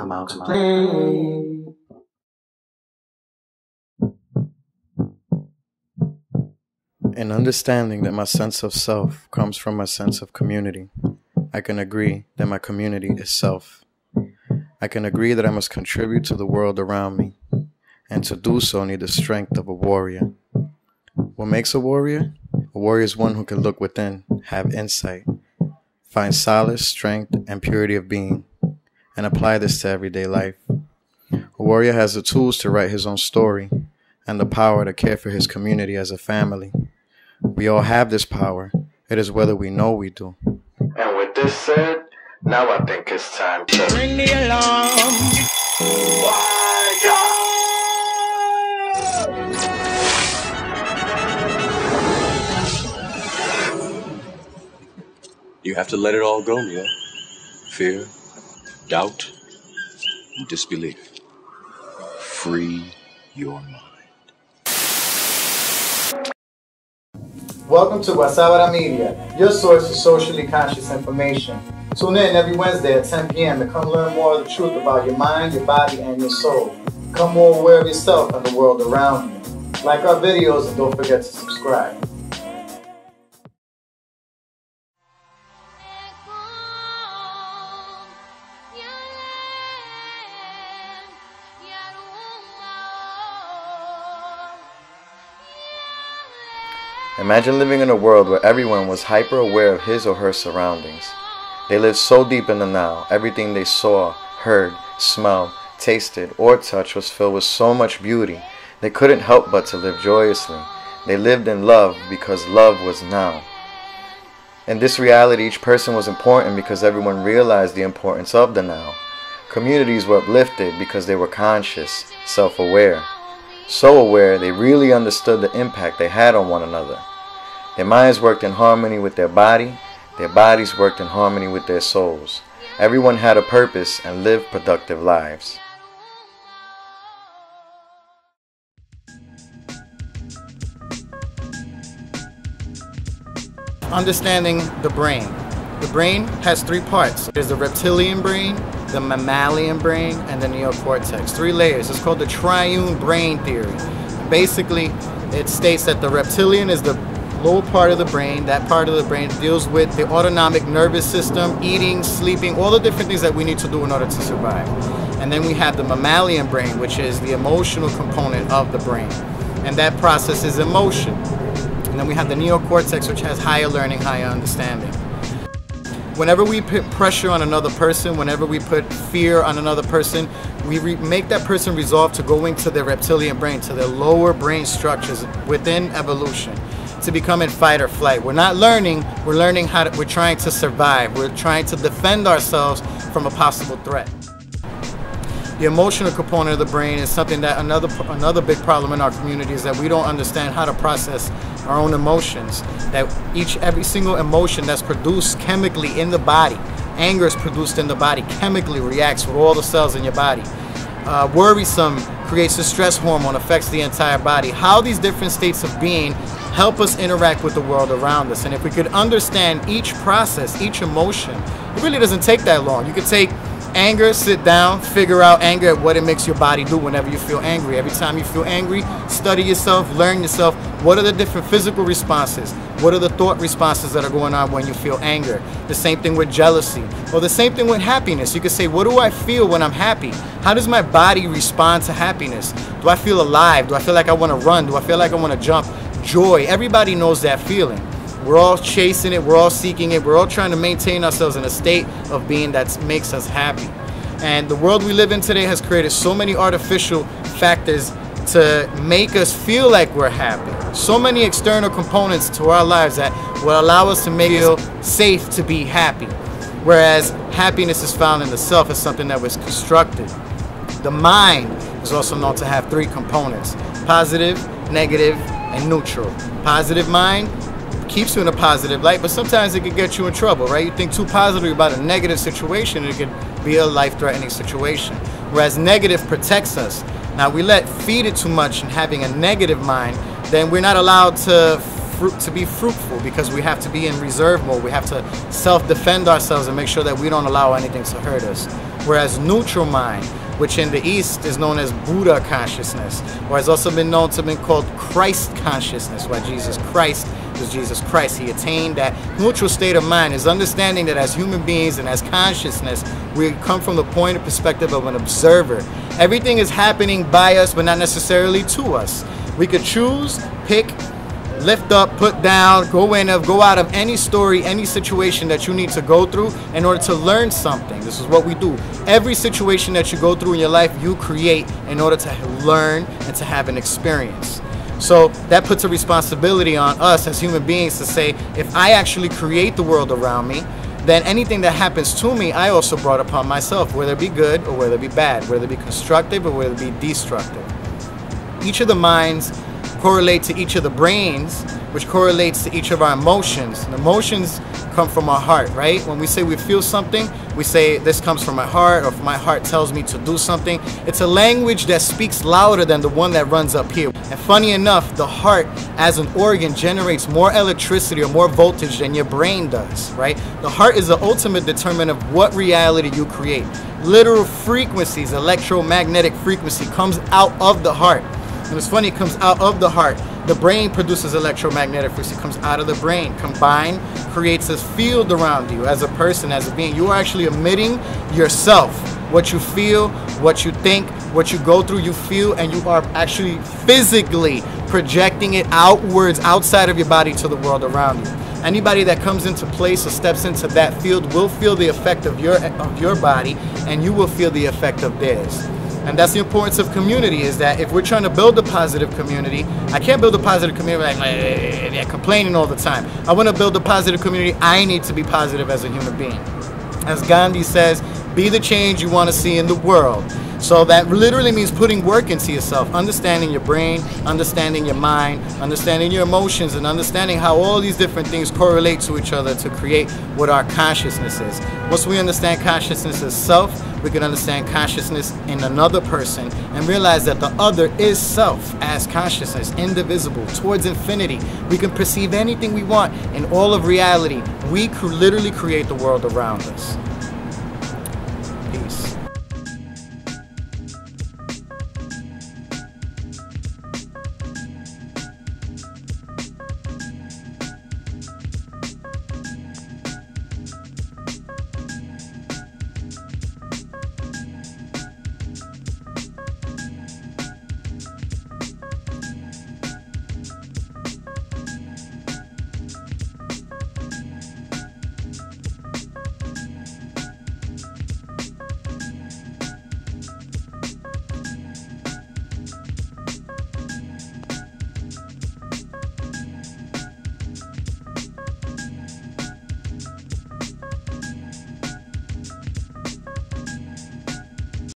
come out to play. In understanding that my sense of self comes from my sense of community, I can agree that my community is self. I can agree that I must contribute to the world around me, and to do so need the strength of a warrior. What makes a warrior? A warrior is one who can look within, have insight, find solace, strength, and purity of being, and apply this to everyday life. A warrior has the tools to write his own story, and the power to care for his community as a family. We all have this power. It is whether we know we do. And with this said, now I think it's time to ring the alarm. You have to let it all go, Mia. Fear, doubt, and disbelief. Free your mind. Welcome to Guazabara Media, your source for socially conscious information. Tune in every Wednesday at 10 p.m. to come learn more of the truth about your mind, your body, and your soul. Become more aware of yourself and the world around you. Like our videos and don't forget to subscribe. Imagine living in a world where everyone was hyper aware of his or her surroundings. They lived so deep in the now, everything they saw, heard, smelled, tasted, or touched was filled with so much beauty, they couldn't help but to live joyously. They lived in love because love was now. In this reality, each person was important because everyone realized the importance of the now. Communities were uplifted because they were conscious, self-aware. So aware, they really understood the impact they had on one another. Their minds worked in harmony with their body. Their bodies worked in harmony with their souls. Everyone had a purpose and lived productive lives. Understanding the brain. The brain has three parts. There's the reptilian brain, the mammalian brain, and the neocortex. 3 layers. It's called the triune brain theory. Basically, it states that the reptilian is the lower part of the brain. That part of the brain deals with the autonomic nervous system, eating, sleeping, all the different things that we need to do in order to survive. And then we have the mammalian brain, which is the emotional component of the brain. And that processes emotion. And then we have the neocortex, which has higher learning, higher understanding. Whenever we put pressure on another person, whenever we put fear on another person, we make that person resolve to go into their reptilian brain, to their lower brain structures within evolution, to become in fight or flight. We're not learning, we're learning how to, we're trying to survive. We're trying to defend ourselves from a possible threat. The emotional component of the brain is something that another big problem in our community is that we don't understand how to process our own emotions. That every single emotion that's produced chemically in the body, anger is produced in the body, chemically reacts with all the cells in your body. Worrisome creates a stress hormone, affects the entire body. How these different states of being help us interact with the world around us. And if we could understand each process, each emotion, it really doesn't take that long. You could take anger, sit down, figure out anger and what it makes your body do whenever you feel angry. Every time you feel angry, study yourself, learn yourself. What are the different physical responses? What are the thought responses that are going on when you feel anger? The same thing with jealousy, or the same thing with happiness. You could say, what do I feel when I'm happy? How does my body respond to happiness? Do I feel alive? Do I feel like I want to run? Do I feel like I want to jump? Joy. Everybody knows that feeling. We're all chasing it, we're all seeking it, we're all trying to maintain ourselves in a state of being that makes us happy. And the world we live in today has created so many artificial factors to make us feel like we're happy. So many external components to our lives that will allow us to make it feel safe to be happy. Whereas happiness is found in the self, as something that was constructed. The mind is also known to have 3 components: positive, negative, and neutral. Positive mind keeps you in a positive light, but sometimes it can get you in trouble, right? You think too positively about a negative situation, it could be a life-threatening situation. Whereas negative protects us. Now, we feed it too much and having a negative mind, then we're not allowed to be fruitful, because we have to be in reserve mode. We have to self-defend ourselves and make sure that we don't allow anything to hurt us. Whereas neutral mind, which in the East is known as Buddha consciousness, or has also been known to have been called Christ consciousness, why Jesus Christ was Jesus Christ. He attained that neutral state of mind, is understanding that as human beings and as consciousness, we come from the point of perspective of an observer. Everything is happening by us, but not necessarily to us. We could choose, pick, lift up, put down, go out of any story, any situation that you need to go through in order to learn something. This is what we do. Every situation that you go through in your life, you create in order to learn and to have an experience. So that puts a responsibility on us as human beings to say, if I actually create the world around me, then anything that happens to me, I also brought upon myself, whether it be good or whether it be bad, whether it be constructive or whether it be destructive. Each of the minds correlate to each of the brains, which correlates to each of our emotions. And emotions come from our heart, right? When we say we feel something, we say this comes from my heart, or if my heart tells me to do something. It's a language that speaks louder than the one that runs up here. And funny enough, the heart as an organ generates more electricity or more voltage than your brain does, right? The heart is the ultimate determinant of what reality you create. Literal frequencies, electromagnetic frequency comes out of the heart. And it's funny, it comes out of the heart. The brain produces electromagnetic frequency, comes out of the brain. Combined, creates a field around you as a person, as a being. You are actually emitting yourself. What you feel, what you think, what you go through, you feel, and you are actually physically projecting it outwards, outside of your body to the world around you. Anybody that comes into place or steps into that field will feel the effect of your body, and you will feel the effect of theirs. And that's the importance of community, is that if we're trying to build a positive community, I can't build a positive community like complaining all the time. I want to build a positive community. I need to be positive as a human being. As Gandhi says, be the change you want to see in the world. So that literally means putting work into yourself, understanding your brain, understanding your mind, understanding your emotions, and understanding how all these different things correlate to each other to create what our consciousness is. Once we understand consciousness as self, we can understand consciousness in another person and realize that the other is self as consciousness, indivisible, towards infinity. We can perceive anything we want in all of reality. We literally create the world around us.